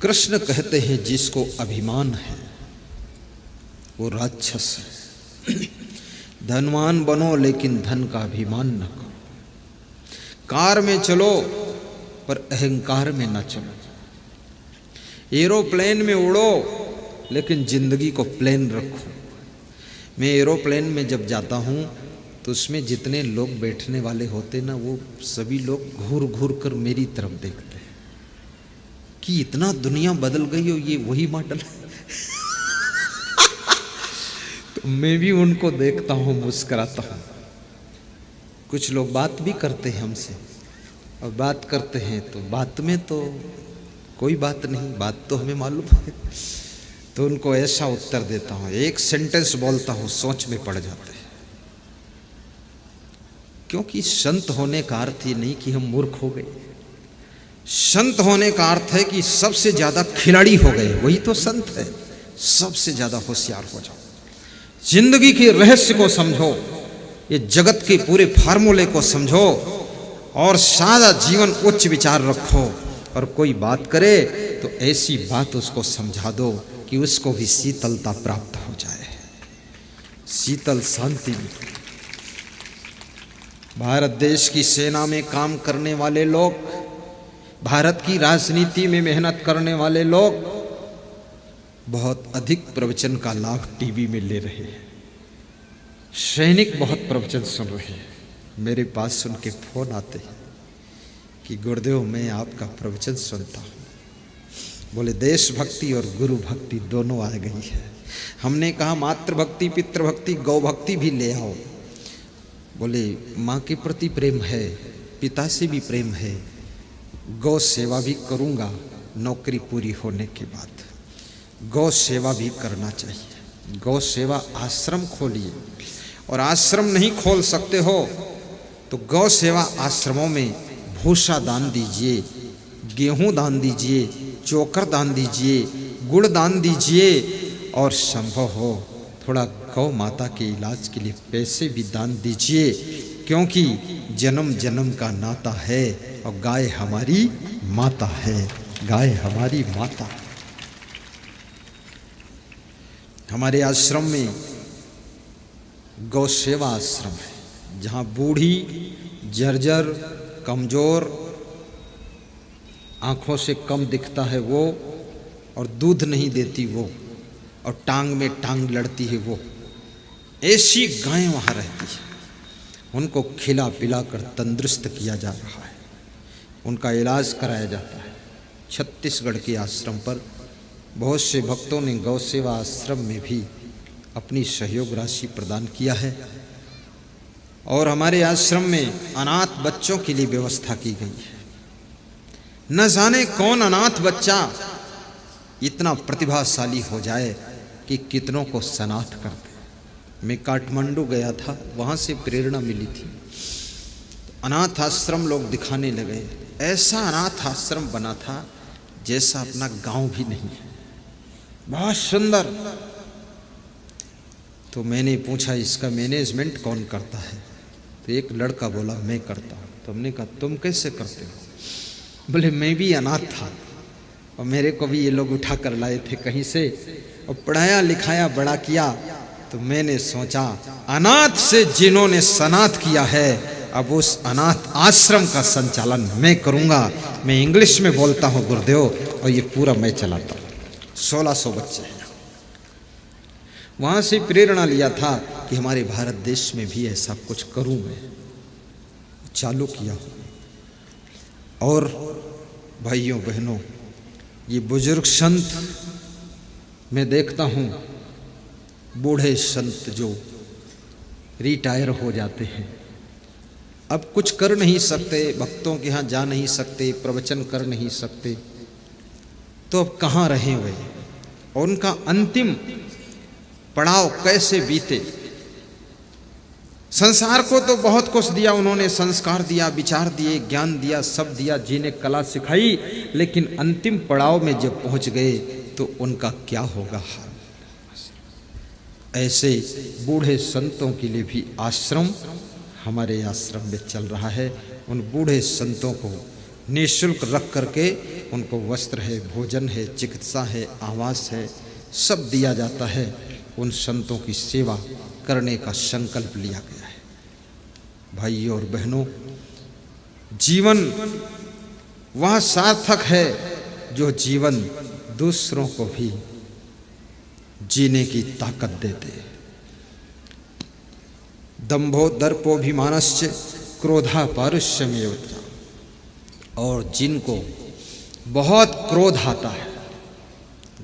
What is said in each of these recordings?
कृष्ण कहते हैं जिसको अभिमान है वो राक्षस है। धनवान बनो लेकिन धन का अभिमान न करो। कार में चलो पर अहंकार में न चलो। एरोप्लेन में उड़ो लेकिन जिंदगी को प्लेन रखो। मैं एरोप्लेन में जब जाता हूँ तो उसमें जितने लोग बैठने वाले होते ना, वो सभी लोग घूर घूर कर मेरी तरफ देखते हैं कि इतना दुनिया बदल गई हो, ये वही मॉडल है। तो मैं भी उनको देखता हूँ, मुस्कुराता हूँ। कुछ लोग बात भी करते हैं हमसे, और बात करते हैं तो बात में तो कोई बात नहीं, बात तो हमें मालूम है। तो उनको ऐसा उत्तर देता हूँ, एक सेंटेंस बोलता हूँ, सोच में पड़ जाते हैं। क्योंकि संत होने का अर्थ ये नहीं कि हम मूर्ख हो गए। संत होने का अर्थ है कि सबसे ज्यादा खिलाड़ी हो गए, वही तो संत है। सबसे ज्यादा होशियार हो जाओ, जिंदगी के रहस्य को समझो, ये जगत के पूरे फार्मूले को समझो, और सादा जीवन उच्च विचार रखो। और कोई बात करे तो ऐसी बात उसको समझा दो कि उसको भी शीतलता प्राप्त हो जाए, शीतल शांति। भारत देश की सेना में काम करने वाले लोग, भारत की राजनीति में मेहनत करने वाले लोग बहुत अधिक प्रवचन का लाभ टीवी में ले रहे हैं। सैनिक बहुत प्रवचन सुन रहे हैं। मेरे पास सुन के फोन आते हैं कि गुरुदेव मैं आपका प्रवचन सुनता हूँ। बोले देशभक्ति और गुरु भक्ति दोनों आ गई है। हमने कहा मातृभक्ति, पितृभक्ति, गौ भक्ति भी ले आओ। बोले माँ के प्रति प्रेम है, पिता से भी प्रेम है, गौ सेवा भी करूँगा नौकरी पूरी होने के बाद। गौ सेवा भी करना चाहिए। गौ सेवा आश्रम खोलिए, और आश्रम नहीं खोल सकते हो तो गौ सेवा आश्रमों में भूसा दान दीजिए, गेहूं दान दीजिए, चोकर दान दीजिए, गुड़ दान दीजिए, और संभव हो थोड़ा गौ माता के इलाज के लिए पैसे भी दान दीजिए। क्योंकि जन्म जन्म का नाता है, और गाय हमारी माता है, गाय हमारी माता। हमारे आश्रम में गौ सेवा आश्रम है, जहाँ बूढ़ी, जर्जर, कमजोर, आँखों से कम दिखता है वो, और दूध नहीं देती वो, और टांग में टांग लड़ती है वो, ऐसी गायें वहाँ रहती है। उनको खिला पिला कर तंदुरुस्त किया जा रहा है, उनका इलाज कराया जाता है। छत्तीसगढ़ के आश्रम पर बहुत से भक्तों ने गौ सेवा आश्रम में भी अपनी सहयोग राशि प्रदान किया है। और हमारे आश्रम में अनाथ बच्चों के लिए व्यवस्था की गई है। न जाने कौन अनाथ बच्चा इतना प्रतिभाशाली हो जाए कि कितनों को सनाथ कर दे। मैं काठमांडू गया था, वहाँ से प्रेरणा मिली थी। तो अनाथ आश्रम लोग दिखाने लगे। ऐसा अनाथ आश्रम बना था जैसा अपना गांव भी नहीं है, बहुत सुंदर। तो मैंने पूछा इसका मैनेजमेंट कौन करता है? तो एक लड़का बोला मैं करता हूँ। तो हमने कहा तुम कैसे करते हो? बोले मैं भी अनाथ था, और मेरे को भी ये लोग उठा कर लाए थे कहीं से, और पढ़ाया लिखाया बड़ा किया। तो मैंने सोचा अनाथ से जिन्होंने सनाथ किया है, अब उस अनाथ आश्रम का संचालन मैं करूँगा। मैं इंग्लिश में बोलता हूँ गुरुदेव, और ये पूरा मैं चलाता हूँ। 1600 बच्चे हैं। वहाँ से प्रेरणा लिया था कि हमारे भारत देश में भी ऐसा कुछ करूँ मैं, चालू किया। और भाइयों बहनों, ये बुजुर्ग संत मैं देखता हूँ, बूढ़े संत जो रिटायर हो जाते हैं, अब कुछ कर नहीं सकते, भक्तों के यहाँ जा नहीं सकते, प्रवचन कर नहीं सकते, तो अब कहाँ रहे वे? और उनका अंतिम पड़ाव कैसे बीते? संसार को तो बहुत कुछ दिया उन्होंने, संस्कार दिया, विचार दिए, ज्ञान दिया, सब दिया, जीने कला सिखाई, लेकिन अंतिम पड़ाव में जब पहुंच गए तो उनका क्या होगा हाल? ऐसे बूढ़े संतों के लिए भी आश्रम हमारे आश्रम में चल रहा है। उन बूढ़े संतों को निःशुल्क रख करके उनको वस्त्र है, भोजन है, चिकित्सा है, आवास है, सब दिया जाता है। उन संतों की सेवा करने का संकल्प लिया गया है। भाइयों और बहनों, जीवन वह सार्थक है जो जीवन दूसरों को भी जीने की ताकत देते। दंभो दर्पोभिमानश्च क्रोधा पारुष्यमेव। और जिनको बहुत क्रोध आता है,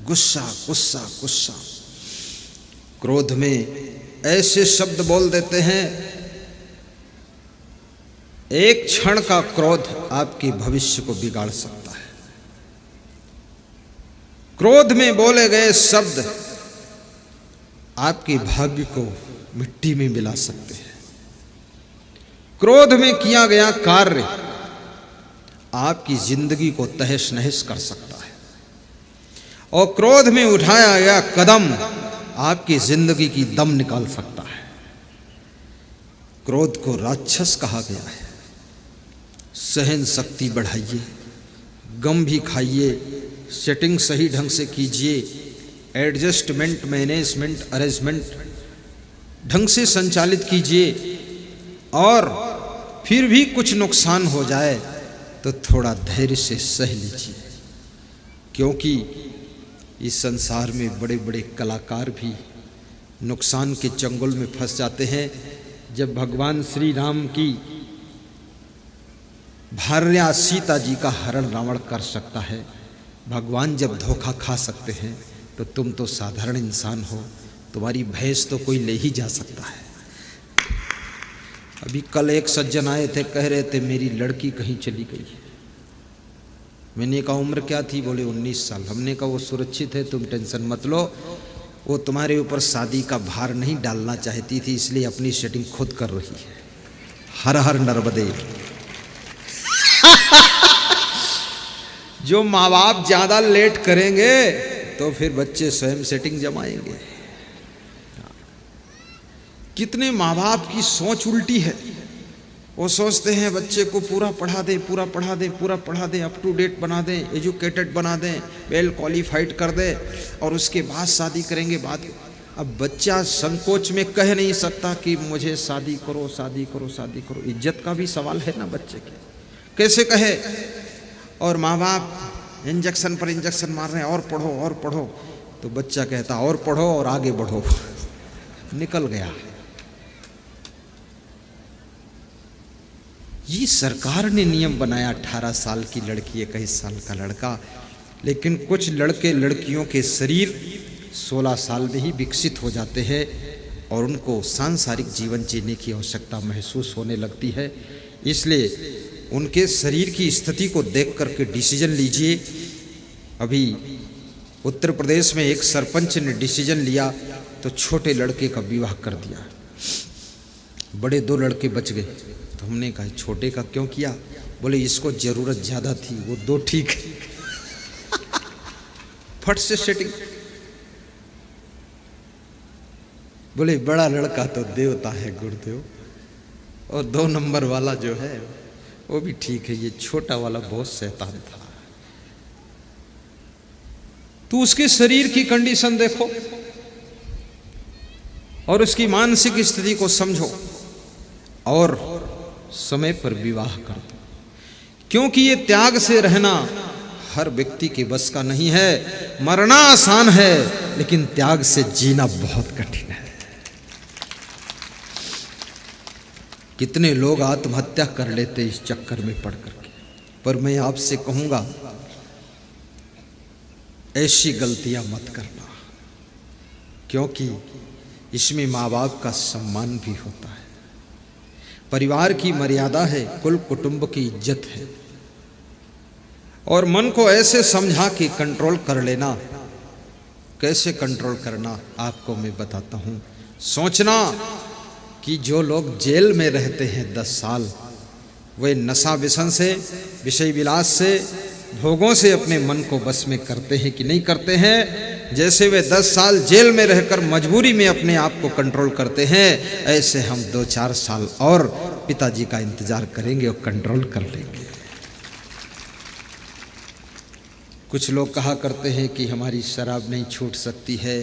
गुस्सा गुस्सा गुस्सा, क्रोध में ऐसे शब्द बोल देते हैं, एक क्षण का क्रोध आपके भविष्य को बिगाड़ सकता है। क्रोध में बोले गए शब्द आपके भाग्य को मिट्टी में मिला सकते हैं। क्रोध में किया गया कार्य आपकी जिंदगी को तहस नहस कर सकता है, और क्रोध में उठाया गया कदम आपकी जिंदगी की दम निकाल सकता है। क्रोध को राक्षस कहा गया है। सहन शक्ति बढ़ाइए, गम भी खाइए, सेटिंग सही ढंग से कीजिए, एडजस्टमेंट, मैनेजमेंट, अरेंजमेंट ढंग से संचालित कीजिए, और फिर भी कुछ नुकसान हो जाए तो थोड़ा धैर्य से सह लीजिए, क्योंकि इस संसार में बड़े बड़े कलाकार भी नुकसान के चंगुल में फंस जाते हैं। जब भगवान श्री राम की भार्या सीता जी का हरण रावण कर सकता है, भगवान जब धोखा खा सकते हैं, तो तुम तो साधारण इंसान हो, तुम्हारी भैंस तो कोई ले ही जा सकता है। अभी कल एक सज्जन आए थे, कह रहे थे मेरी लड़की कहीं चली गई है। मैंने कहा उम्र क्या थी? बोले 19 साल। हमने कहा वो सुरक्षित है, तुम टेंशन मत लो, वो तुम्हारे ऊपर शादी का भार नहीं डालना चाहती थी, इसलिए अपनी सेटिंग खुद कर रही है। हर हर नर्मदे। जो माँ बाप ज्यादा लेट करेंगे तो फिर बच्चे स्वयं सेटिंग जमाएंगे। कितने माँ बाप की सोच उल्टी है। वो सोचते हैं बच्चे को पूरा पढ़ा दें, पूरा पढ़ा दें, पूरा पढ़ा दें, अप टू डेट बना दें, एजुकेटेड बना दें, वेल क्वालिफाइड कर दें, और उसके बाद शादी करेंगे। बाद अब बच्चा संकोच में कह नहीं सकता कि मुझे शादी करो, शादी करो, शादी करो। इज्जत का भी सवाल है ना बच्चे के, कैसे कहे। और माँ बाप इंजेक्शन पर इंजेक्शन मार रहे हैं, और पढ़ो और पढ़ो, तो बच्चा कहता और पढ़ो और आगे बढ़ो। निकल गया। ये सरकार ने नियम बनाया, 18 साल की लड़की, 21 साल का लड़का, लेकिन कुछ लड़के लड़कियों के शरीर 16 साल में ही विकसित हो जाते हैं और उनको सांसारिक जीवन जीने की आवश्यकता महसूस होने लगती है। इसलिए उनके शरीर की स्थिति को देख करके डिसीजन लीजिए। अभी उत्तर प्रदेश में एक सरपंच ने डिसीजन लिया तो छोटे लड़के का विवाह कर दिया, बड़े 2 लड़के बच गए। तो हमने कहा छोटे का क्यों किया? बोले इसको जरूरत ज्यादा थी, वो 2 ठीक है। फट से सेटिंग। बोले बड़ा लड़का तो देवता है गुरुदेव, और 2 नंबर वाला जो है वो भी ठीक है, ये छोटा वाला बहुत शैतान था। तो उसके शरीर की कंडीशन देखो और उसकी मानसिक स्थिति को समझो और समय पर विवाह कर दो, क्योंकि ये त्याग से रहना हर व्यक्ति के बस का नहीं है। मरना आसान है, लेकिन त्याग से जीना बहुत कठिन है। कितने लोग आत्महत्या कर लेते इस चक्कर में पड़ करके। पर मैं आपसे कहूंगा ऐसी गलतियां मत करना, क्योंकि इसमें माँ बाप का सम्मान भी होता है, परिवार की मर्यादा है, कुल कुटुंब की इज्जत है। और मन को ऐसे समझा कि कंट्रोल कर लेना। कैसे कंट्रोल करना आपको मैं बताता हूँ। सोचना कि जो लोग जेल में रहते हैं 10 साल, वे नशा व्यसन से, विषय विलास से, भोगों से अपने मन को बस में करते हैं कि नहीं करते हैं। जैसे वे 10 साल जेल में रहकर मजबूरी में अपने आप को कंट्रोल करते हैं, ऐसे हम 2-4 साल और पिताजी का इंतजार करेंगे और कंट्रोल कर लेंगे। कुछ लोग कहा करते हैं कि हमारी शराब नहीं छूट सकती है,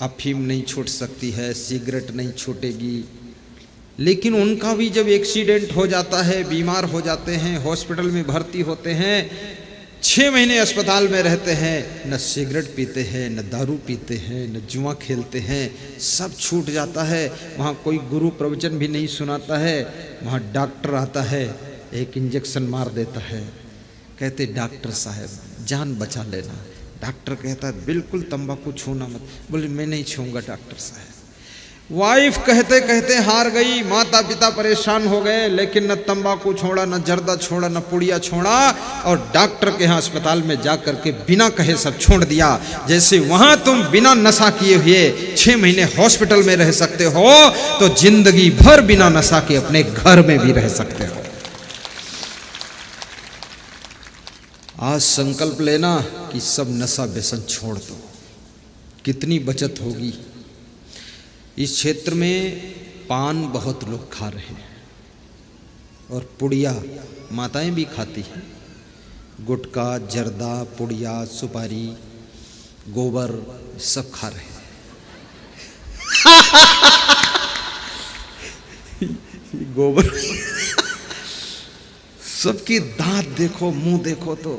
अफीम नहीं छूट सकती है, सिगरेट नहीं छूटेगी। लेकिन उनका भी जब एक्सीडेंट हो जाता है, बीमार हो जाते हैं, हॉस्पिटल में भर्ती होते हैं, 6 महीने अस्पताल में रहते हैं, न सिगरेट पीते हैं, न दारू पीते हैं, न जुआ खेलते हैं, सब छूट जाता है। वहाँ कोई गुरु प्रवचन भी नहीं सुनाता है, वहाँ डॉक्टर आता है, एक इंजेक्शन मार देता है, कहते डॉक्टर साहब जान बचा लेना। डॉक्टर कहता है बिल्कुल तंबाकू छूना मत। बोले मैं नहीं छूंगा डॉक्टर साहब। वाइफ कहते कहते हार गई, माता पिता परेशान हो गए, लेकिन न तंबाकू छोड़ा, न जर्दा छोड़ा, न पुड़िया छोड़ा, और डॉक्टर के यहाँ अस्पताल में जा करके बिना कहे सब छोड़ दिया। जैसे वहां तुम बिना नशा किए हुए 6 महीने हॉस्पिटल में रह सकते हो, तो जिंदगी भर बिना नशा के अपने घर में भी रह सकते हो। आज संकल्प लेना कि सब नशा व्यसन छोड़ दो, कितनी बचत होगी। इस क्षेत्र में पान बहुत लोग खा रहे हैं और पुड़िया माताएं भी खाती हैं। गुटखा, जर्दा, पुड़िया, सुपारी, गोबर सब खा रहे हैं। गोबर सबके दांत देखो, मुंह देखो तो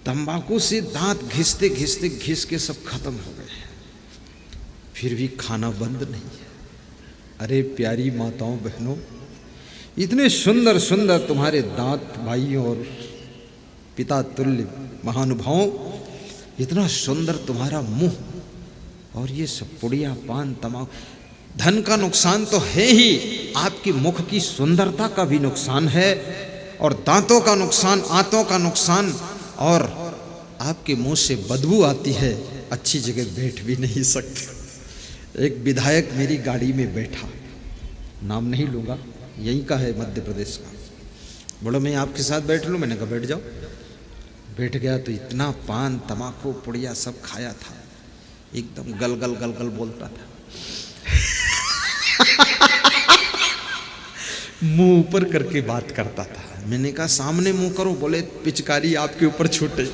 तंबाकू से दांत घिसते घिसते घिस के सब खत्म हो गए हैं, फिर भी खाना बंद नहीं है। अरे प्यारी माताओं बहनों, इतने सुंदर सुंदर तुम्हारे दांत भाई और पिता तुल्य महानुभावों, इतना सुंदर तुम्हारा मुंह, और ये सब पुड़िया, पान, तंबाकू। धन का नुकसान तो है ही, आपकी मुख की सुंदरता का भी नुकसान है, और दांतों का नुकसान, आंतों का नुकसान, और आपके मुंह से बदबू आती है, अच्छी जगह बैठ भी नहीं सकते। एक विधायक मेरी गाड़ी में बैठा, नाम नहीं लूँगा, यहीं का है, मध्य प्रदेश का। बोला मैं आपके साथ बैठ लूँ? मैंने कहा बैठ जाओ। बैठ गया तो इतना पान, तम्बाकू, पुड़िया सब खाया था, एकदम गल गल गल गल बोलता था। मुंह ऊपर करके बात करता था। मैंने कहा सामने मुंह करो। बोले पिचकारी आपके ऊपर छूटे।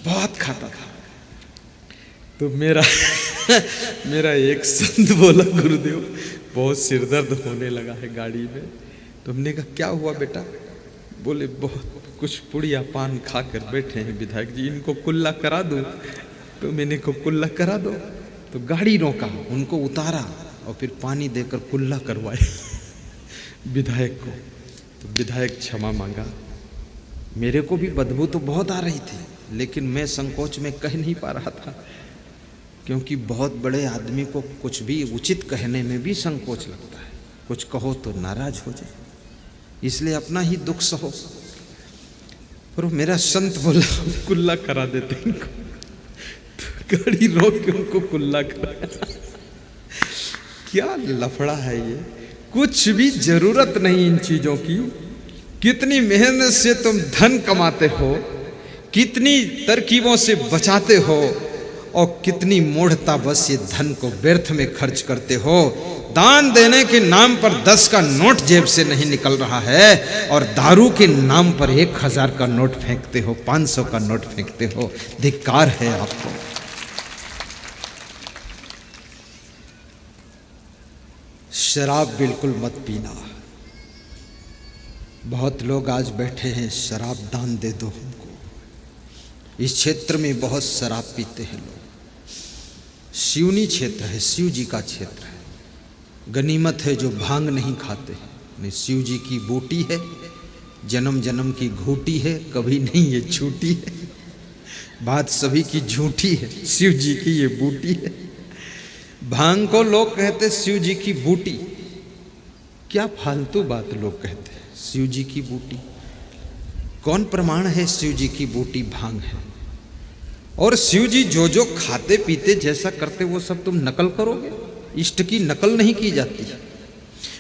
बहुत खाता था। तो मेरा एक संत बोला, गुरुदेव बहुत सिरदर्द होने लगा है गाड़ी में। तो हमने कहा क्या हुआ बेटा? बोले बहुत कुछ पुड़िया पान खाकर बैठे हैं विधायक जी, इनको कुल्ला करा दूं? तो मैंने को कुल्ला करा दो। तो गाड़ी रोका, उनको उतारा और फिर पानी देकर कुल्ला करवाए विधायक को। तो विधायक क्षमा मांगा। मेरे को भी बदबू तो बहुत आ रही थी, लेकिन मैं संकोच में कह नहीं पा रहा था, क्योंकि बहुत बड़े आदमी को कुछ भी उचित कहने में भी संकोच लगता है। कुछ कहो तो नाराज हो जाए, इसलिए अपना ही दुख सहो। पर मेरा संत बोला कुल्ला करा देते इनको। तो गाड़ी रोक के उनको कुल्ला करा। क्या लफड़ा है ये, कुछ भी जरूरत नहीं इन चीजों की। कितनी मेहनत से तुम धन कमाते हो, कितनी तरकीबों से बचाते हो, और कितनी मूढ़ता बस ये धन को व्यर्थ में खर्च करते हो। दान देने के नाम पर 10 का नोट जेब से नहीं निकल रहा है, और दारू के नाम पर 1000 का नोट फेंकते हो, 500 का नोट फेंकते हो। धिक्कार है आपको। शराब बिल्कुल मत पीना। बहुत लोग आज बैठे हैं, शराब दान दे दो हमको। इस क्षेत्र में बहुत शराब पीते हैं लोग। शिवनी क्षेत्र है, शिव जी का क्षेत्र है। गनीमत है जो भांग नहीं खाते हैं। नहीं, शिव जी की बूटी है, जन्म जन्म की घूटी है, कभी नहीं ये छूटी है। बात सभी की झूठी है, शिव जी की ये बूटी है। भांग को लोग कहते शिव जी की बूटी। क्या फालतू बात लोग कहते हैं, शिव जी की बूटी। कौन प्रमाण है शिव जी की बूटी भांग है? और शिव जी जो जो खाते पीते जैसा करते वो सब तुम नकल करोगे? इष्ट की नकल नहीं की जाती।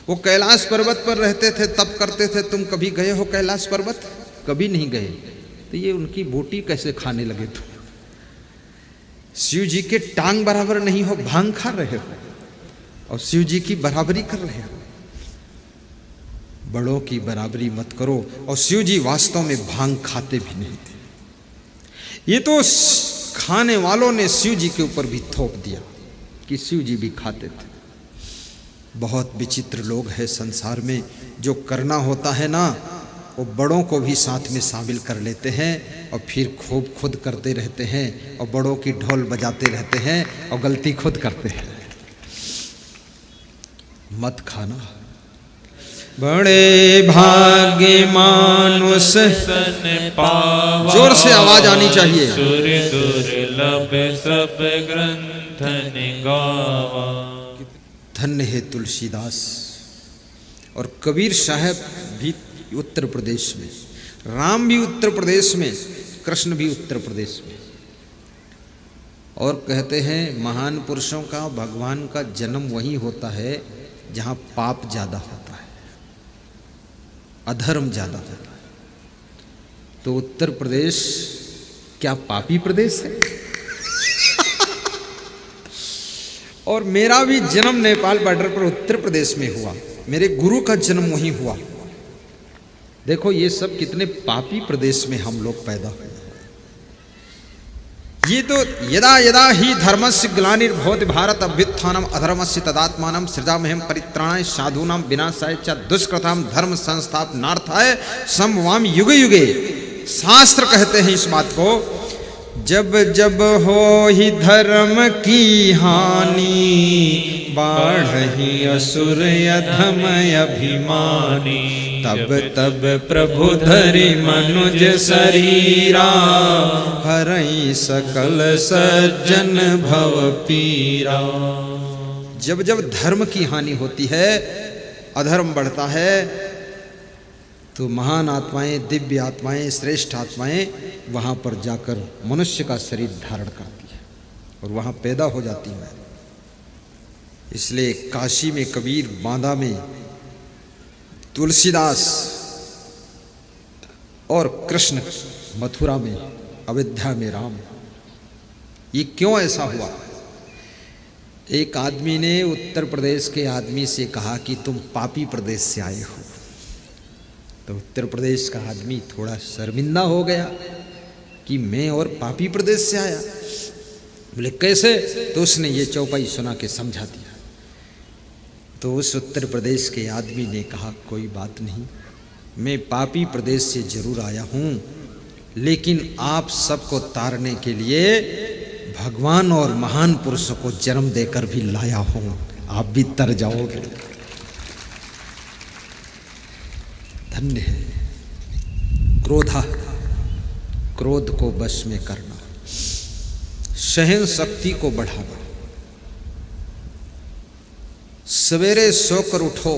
वो कैलाश पर्वत पर रहते थे, तब करते थे। तुम कभी गए हो कैलाश पर्वत? कभी नहीं गए। तो ये उनकी बूटी कैसे खाने लगे तुम? शिव जी के टांग बराबर नहीं हो, भांग खा रहे हो, और शिव जी की बराबरी कर रहे हो। बड़ों की बराबरी मत करो। और शिव जी वास्तव में भांग खाते भी नहीं थे। ये तो खाने वालों ने शिव जी के ऊपर भी थोप दिया कि शिव जी भी खाते थे। बहुत विचित्र लोग हैं संसार में। जो करना होता है ना, वो बड़ों को भी साथ में शामिल कर लेते हैं और फिर खूब खुद करते रहते हैं और बड़ों की ढोल बजाते रहते हैं और गलती खुद करते हैं। मत खाना। बड़े भाग्य मानुष सन पावा। जोर से आवाज आनी चाहिए। सूर्य दुर्लभ सब ग्रंथ गावा। धन्य है तुलसीदास। और कबीर साहब भी उत्तर प्रदेश में, राम भी उत्तर प्रदेश में, कृष्ण भी उत्तर प्रदेश में। और कहते हैं महान पुरुषों का, भगवान का जन्म वहीं होता है जहां पाप ज्यादा होता है, अधर्म ज्यादा होता है। तो उत्तर प्रदेश क्या पापी प्रदेश है? और मेरा भी जन्म नेपाल बॉर्डर पर उत्तर प्रदेश में हुआ। मेरे गुरु का जन्म वहीं हुआ। देखो ये सब कितने पापी प्रदेश में हम लोग पैदा हुए। ये तो यदा यदा ही धर्मस्य ग्लानिर्भवति भारत अभ्युत्थानम अधर्मस्य तदात्मानं सृजामहं परित्राणाय साधूनां विनाशाय च दुष्कृतां धर्म संस्थापनार्थाय संभवामि युगे युगे। शास्त्र कहते हैं इस बात को, जब जब हो ही धर्म की हानि, बाढ़हि असुर अधम अभिमानी, तब तब प्रभु धरि मनुज शरीरा, हरई सकल सज्जन भव पीरा। जब जब धर्म की हानि होती है, अधर्म बढ़ता है, तो महान आत्माएं, दिव्य आत्माएं, श्रेष्ठ आत्माएं वहाँ पर जाकर मनुष्य का शरीर धारण करती है और वहाँ पैदा हो जाती है। इसलिए काशी में कबीर, बांदा में तुलसीदास और कृष्ण, मथुरा में, अयोध्या में राम। ये क्यों ऐसा हुआ? एक आदमी ने उत्तर प्रदेश के आदमी से कहा कि तुम पापी प्रदेश से आए हो। तो उत्तर प्रदेश का आदमी थोड़ा शर्मिंदा हो गया कि मैं और पापी प्रदेश से आया। बोले कैसे? तो उसने ये चौपाई सुना के समझा दिया। तो उस उत्तर प्रदेश के आदमी ने कहा कोई बात नहीं, मैं पापी प्रदेश से जरूर आया हूँ, लेकिन आप सबको तारने के लिए भगवान और महान पुरुषों को जन्म देकर भी लाया हूँ, आप भी तर जाओगे। धन्य है क्रोधा, क्रोध को वश में करना, सहन शक्ति को बढ़ाना। सवेरे सोकर उठो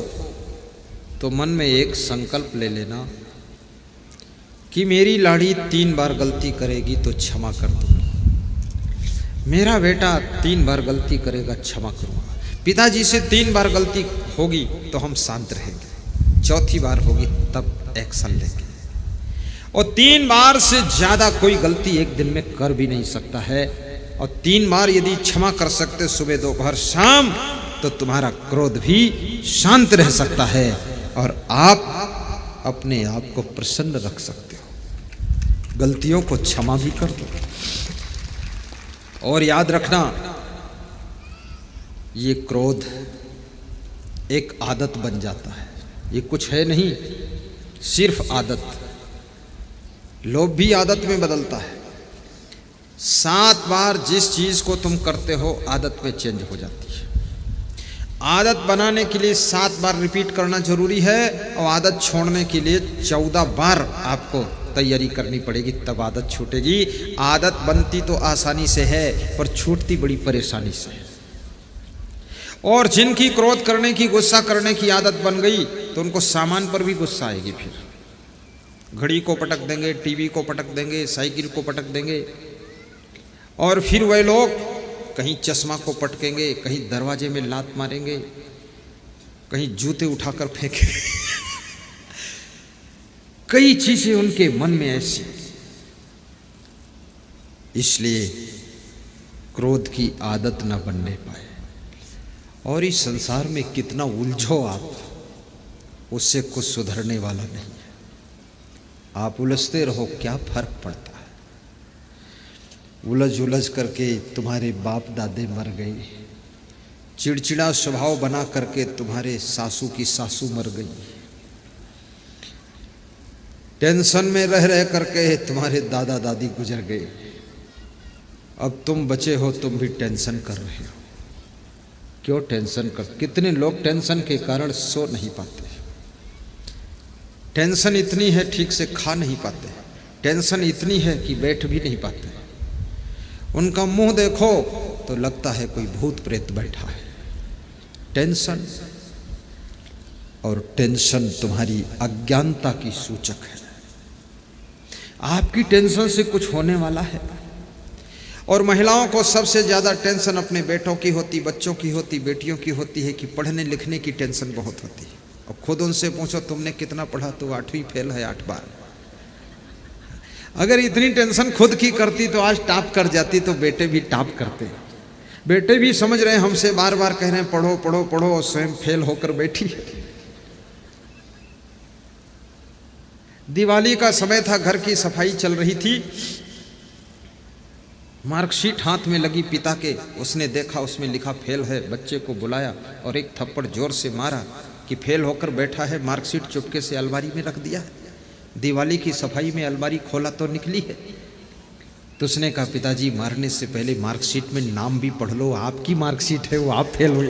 तो मन में एक संकल्प ले लेना कि मेरी लाड़ी 3 बार गलती करेगी तो क्षमा कर दूंगा, मेरा बेटा 3 बार गलती करेगा क्षमा करूंगा, पिताजी से 3 बार गलती होगी तो हम शांत रहेंगे, 4थी बार होगी तब एक्शन लेंगे। और 3 बार से ज्यादा कोई गलती एक दिन में कर भी नहीं सकता है। और 3 बार यदि क्षमा कर सकते सुबह दोपहर शाम, तो तुम्हारा क्रोध भी शांत रह सकता है और आप अपने आप को प्रसन्न रख सकते हो। गलतियों को क्षमा भी कर दो। और याद रखना, ये क्रोध एक आदत बन जाता है, ये कुछ है नहीं, सिर्फ आदत। लोभ भी आदत में बदलता है। 7 बार जिस चीज को तुम करते हो आदत में चेंज हो जाती है। आदत बनाने के लिए 7 बार रिपीट करना जरूरी है और आदत छोड़ने के लिए 14 बार आपको तैयारी करनी पड़ेगी, तब आदत छूटेगी। आदत बनती तो आसानी से है पर छूटती बड़ी परेशानी से है। और जिनकी क्रोध करने की, गुस्सा करने की आदत बन गई तो उनको सामान पर भी गुस्सा आएगी। फिर घड़ी को पटक देंगे, टीवी को पटक देंगे, साइकिल को पटक देंगे। और फिर वह लोग कहीं चश्मा को पटकेंगे, कहीं दरवाजे में लात मारेंगे, कहीं जूते उठाकर फेंकेंगे। कई चीजें उनके मन में ऐसी। इसलिए क्रोध की आदत न बनने पाए। और इस संसार में कितना उलझो आप, उससे कुछ सुधरने वाला नहीं है। आप उलझते रहो, क्या फर्क पड़ता है। उलझ उलझ करके तुम्हारे बाप दादे मर गए, चिड़चिड़ा स्वभाव बना करके तुम्हारे सासू की सासू मर गई, टेंशन में रह रह करके तुम्हारे दादा दादी गुजर गए, अब तुम बचे हो, तुम भी टेंशन कर रहे हो। क्यों टेंशन कर? कितने लोग टेंशन के कारण सो नहीं पाते, टेंशन इतनी है ठीक से खा नहीं पाते, टेंशन इतनी है कि बैठ भी नहीं पाते। उनका मुंह देखो तो लगता है कोई भूत प्रेत बैठा है। टेंशन, और टेंशन तुम्हारी अज्ञानता की सूचक है। आपकी टेंशन से कुछ होने वाला है। और महिलाओं को सबसे ज़्यादा टेंशन अपने बेटों की होती, बच्चों की होती, बेटियों की होती है कि पढ़ने लिखने की टेंशन बहुत होती है। और खुद उनसे पूछो तुमने कितना पढ़ा, तो 8वीं फेल है 8 बार। अगर इतनी टेंशन खुद की करती तो आज टॉप कर जाती, तो बेटे भी टॉप करते। बेटे भी समझ रहे हैं, हमसे बार बार कह रहे हैं पढ़ो पढ़ो पढ़ो, और स्वयं फेल होकर बैठी है। दिवाली का समय था, घर की सफाई चल रही थी, मार्कशीट हाथ में लगी पिता के, उसने देखा उसमें लिखा फेल है। बच्चे को बुलाया और एक थप्पड़ जोर से मारा कि फेल होकर बैठा है। मार्कशीट चुपके से अलमारी में रख दिया है। दिवाली की सफाई में अलमारी खोला तो निकली है। तो उसने कहा पिताजी मारने से पहले मार्कशीट में नाम भी पढ़ लो, आपकी मार्कशीट है वो, आप फेल हुए।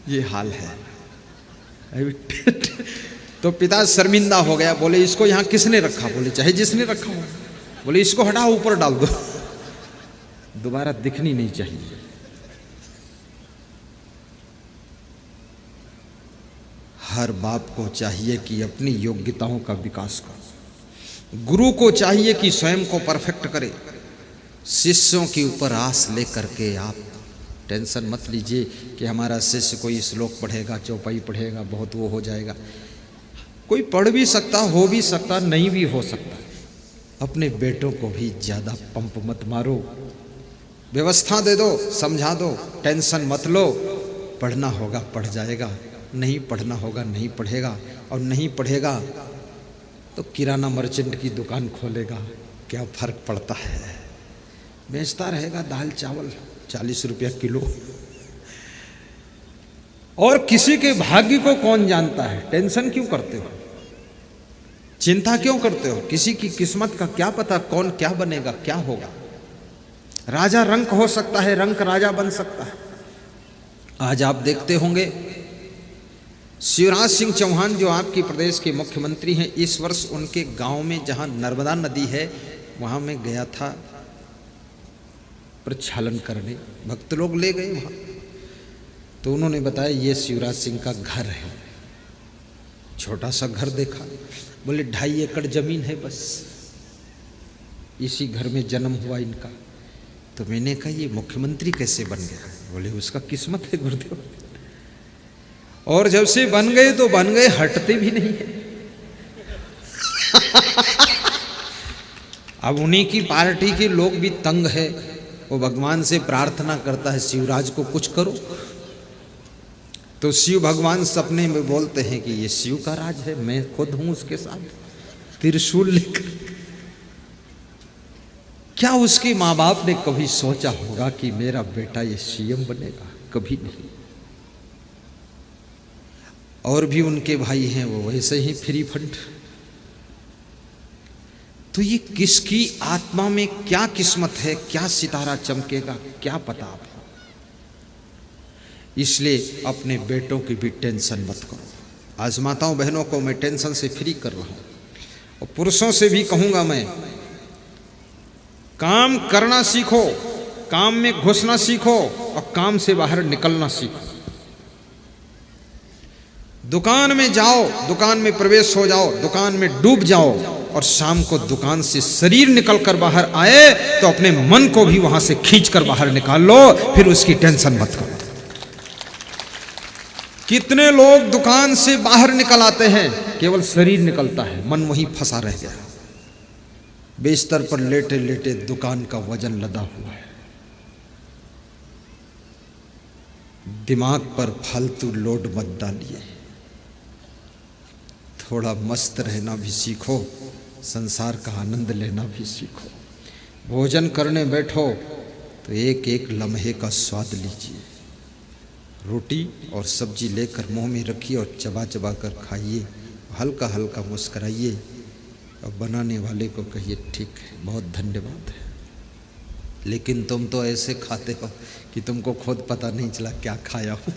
ये हाल है। तो पिता शर्मिंदा हो गया, बोले इसको यहाँ किसने रखा? बोले चाहे जिसने रखा हो। बोले इसको हटाओ, ऊपर डाल दो, दोबारा दिखनी नहीं चाहिए। हर बाप को चाहिए कि अपनी योग्यताओं का विकास करे। गुरु को चाहिए कि स्वयं को परफेक्ट करे। शिष्यों के ऊपर आस लेकर के आप टेंशन मत लीजिए कि हमारा शिष्य कोई श्लोक पढ़ेगा, चौपाई पढ़ेगा, बहुत वो हो जाएगा। कोई पढ़ भी सकता, हो भी सकता, नहीं भी हो सकता। अपने बेटों को भी ज़्यादा पंप मत मारो, व्यवस्था दे दो, समझा दो, टेंशन मत लो। पढ़ना होगा पढ़ जाएगा, नहीं पढ़ना होगा नहीं पढ़ेगा, और नहीं पढ़ेगा तो किराना मर्चेंट की दुकान खोलेगा, क्या फर्क पड़ता है। बेचता रहेगा दाल चावल 40 रुपया किलो। और किसी के भाग्य को कौन जानता है? टेंशन क्यों करते हो, चिंता क्यों करते हो? किसी की किस्मत का क्या पता, कौन क्या बनेगा, क्या होगा। राजा रंक हो सकता है, रंक राजा बन सकता है। आज आप देखते होंगे शिवराज सिंह चौहान जो आपके प्रदेश के मुख्यमंत्री हैं, इस वर्ष उनके गांव में जहां नर्मदा नदी है वहां मैं गया था प्रक्षालन करने, भक्त लोग ले गए वहां। तो उन्होंने बताया ये शिवराज सिंह का घर है। छोटा सा घर देखा, बोले 2.5 एकड़ जमीन है बस, इसी घर में जन्म हुआ इनका। तो मैंने कहा ये मुख्यमंत्री कैसे बन गया? बोले उसका किस्मत है गुरुदेव, और जब से बन गए तो बन गए, हटते भी नहीं है। अब उन्हीं की पार्टी के लोग भी तंग है, वो भगवान से प्रार्थना करता है शिवराज को कुछ करो। तो शिव भगवान सपने में बोलते हैं कि ये शिव का राज है, मैं खुद हूं उसके साथ त्रिशूल लेकर। क्या उसके माँ बाप ने कभी सोचा होगा कि मेरा बेटा ये सीएम बनेगा? कभी नहीं। और भी उनके भाई हैं वो वैसे ही फ्री फंड। तो ये किसकी आत्मा में क्या किस्मत है, क्या सितारा चमकेगा, क्या पता आपको। इसलिए अपने बेटों की भी टेंशन मत करो। आज माताओं बहनों को मैं टेंशन से फ्री कर रहा हूं, और पुरुषों से भी कहूंगा मैं, काम करना सीखो, काम में घुसना सीखो, और काम से बाहर निकलना सीखो। दुकान में जाओ, दुकान में प्रवेश हो जाओ, दुकान में डूब जाओ, और शाम को दुकान से शरीर निकल कर बाहर आए तो अपने मन को भी वहां से खींच कर बाहर निकाल लो, फिर उसकी टेंशन मत करो। कितने लोग दुकान से बाहर निकल आते हैं, केवल शरीर निकलता है, मन वहीं फंसा रह गया, बिस्तर पर लेटे लेटे, दुकान का वजन लदा हुआ है। दिमाग पर फालतू लोड मत डालिए, थोड़ा मस्त रहना भी सीखो, संसार का आनंद लेना भी सीखो। भोजन करने बैठो तो एक एक लम्हे का स्वाद लीजिए। रोटी और सब्जी लेकर मुंह में रखिए और चबा चबा कर खाइए, हल्का हल्का मुस्कराइए और बनाने वाले को कहिए ठीक है, बहुत धन्यवाद है। लेकिन तुम तो ऐसे खाते हो कि तुमको खुद पता नहीं चला क्या खाया हो,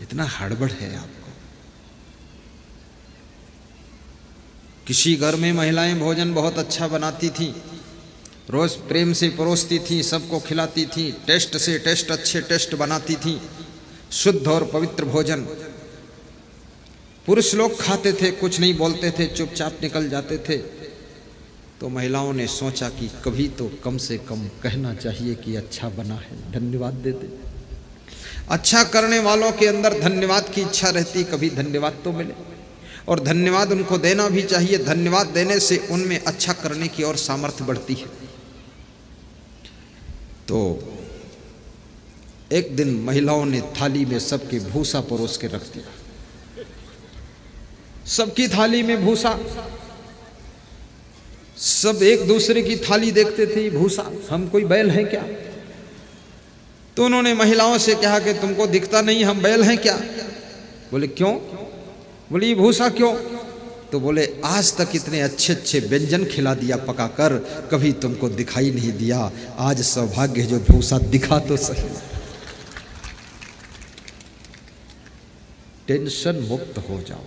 इतना हड़बड़ है आपको। किसी घर में महिलाएं भोजन बहुत अच्छा बनाती थीं, रोज प्रेम से परोसती थीं, सबको खिलाती थीं, टेस्ट से टेस्ट अच्छे टेस्ट बनाती थीं, शुद्ध और पवित्र भोजन। पुरुष लोग खाते थे, कुछ नहीं बोलते थे, चुपचाप निकल जाते थे। तो महिलाओं ने सोचा कि कभी तो कम से कम कहना चाहिए कि अच्छा बना है, धन्यवाद दे दे। अच्छा करने वालों के अंदर धन्यवाद की इच्छा रहती, कभी धन्यवाद तो मिले, और धन्यवाद उनको देना भी चाहिए। धन्यवाद देने से उनमें अच्छा करने की और सामर्थ्य बढ़ती है। तो एक दिन महिलाओं ने थाली में सबके भूसा परोस के रख दिया, सबकी थाली में भूसा। सब एक दूसरे की थाली देखते थे, भूसा, हम कोई बैल हैं क्या? तो उन्होंने महिलाओं से कहा कि तुमको दिखता नहीं हम बैल हैं क्या? बोले क्यों? बोले ये भूसा क्यों? तो बोले आज तक इतने अच्छे अच्छे व्यंजन खिला दिया पकाकर, कभी तुमको दिखाई नहीं दिया, आज सौभाग्य जो भूसा दिखा तो सही। टेंशन मुक्त हो जाओ।